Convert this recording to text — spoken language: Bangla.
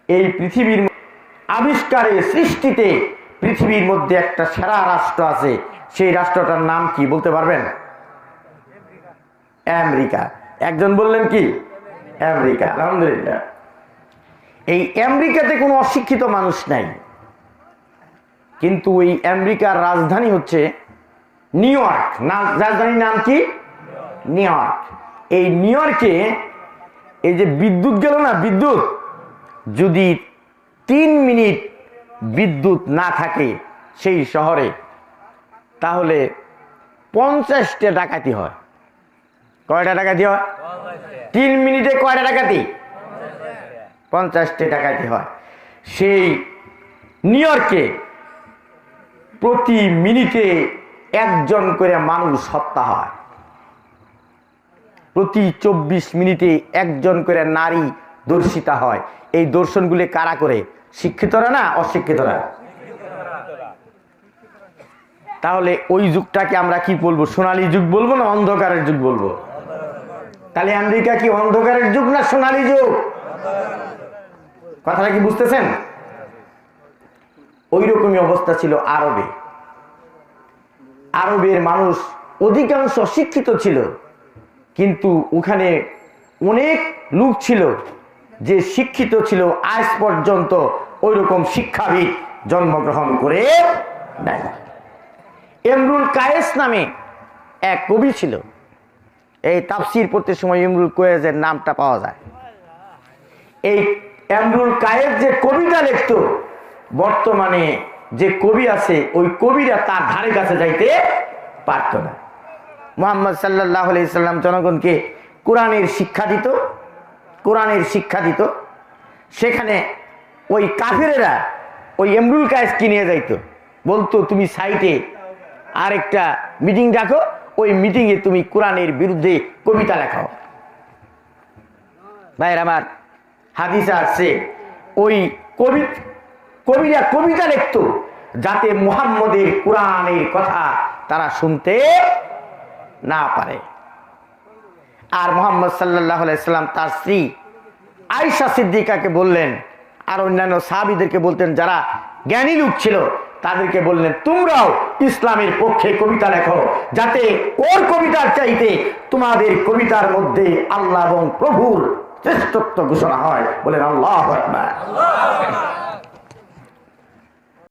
এই পৃথিবীর আবিষ্কারে সৃষ্টিতে পৃথিবীর মধ্যে একটা সেরা রাষ্ট্র আছে, সেই রাষ্ট্রটার নাম কি বলতে পারবেন? আমেরিকা। একজন বললেন কি? আমেরিকা। আলহামদুলিল্লাহ। এই আমেরিকাতে কোনো অশিক্ষিত মানুষ নাই, কিন্তু ওই আমেরিকার রাজধানী হচ্ছে নিউ ইয়র্ক। রাজধানীর নাম কি? New York. এই নিউ ইয়র্কে এই যে বিদ্যুৎ গেল না, বিদ্যুৎ যদি 3 মিনিট বিদ্যুৎ না থাকে সেই শহরে, তাহলে 50টা ডাকাতি হয়। কয়টা ডাকাতি হয়? 3 মিনিটে কয়টা ডাকাতি? 50টা ডাকাতি হয়। সেই নিউ ইয়র্কে প্রতি মিনিটে 1জন করে মানুষ হত্যা হয়। প্রতি 24 মিনিটে 1জন করে নারী ধর্ষিতা হয়। এই ধর্ষণগুলি কারা করে? শিক্ষিতরা না অশিক্ষিতরা? তাহলে ওই যুগটাকে আমরা কি বলবো? সোনালী যুগ বলবো না অন্ধকারের যুগ বলবো? তাহলে আমেরিকা কি অন্ধকারের যুগ না সোনালী যুগ? কথাটা কি বুঝতেছেন? ওই রকমই অবস্থা ছিল আরবে। আরবের মানুষ অধিকাংশ শিক্ষিত ছিল, কিন্তু ওখানে অনেক লোক ছিল যে শিক্ষিত ছিল, আজ পর্যন্ত ওই রকম শিক্ষাবিদ জন্মগ্রহণ করে নাই। ইমরুল কায়েস নামে এক কবি ছিল। এই তাফসির পড়তে সময় ইমরুল কায়েসের নামটা পাওয়া যায়। এই ইমরুল কায়েস যে কবিতা লিখত, বর্তমানে যে কবি আছে ওই কবিরা তার ধারে কাছে যাইতে পারত না। মুহাম্মদ সাল্লাল্লাহু আলাইহি সাল্লাম জনগণকে কোরআনের শিক্ষা দিত, কোরআনের শিক্ষা দিত। সেখানে ওই কাফেরেরা ওই ইমরুল কায়েসকে নিয়ে যাইত, বলতো তুমি সাইটে আরেকটা মিটিং ডাকো, ওই মিটিংয়ে তুমি কোরআনের বিরুদ্ধে কবিতা লেখাও। ভাইয়ের আমার, হাদিসে আসছে ওই কবিরা কবিতা লিখত যাতে মুহাম্মদের কোরআনের কথা তারা শুনতে না পারে। আর মুহাম্মদ সাল্লাল্লাহু আলাইহি সাল্লাম তার স্ত্রী আয়েশা সিদ্দিকাকে বললেন, আর অন্যান্য সাহাবীদেরকে বলতেন যারা জ্ঞানী লোক ছিল, তাদেরকে বললেন তোমরাও ইসলামের পক্ষে কবিতা লেখো, যাতে ওর কবিতার চাইতে তোমাদের কবিতার মধ্যে আল্লাহ এবং প্রভুর শ্রেষ্ঠত্ব ঘোষণা হয়। বলেন আল্লাহু আকবার।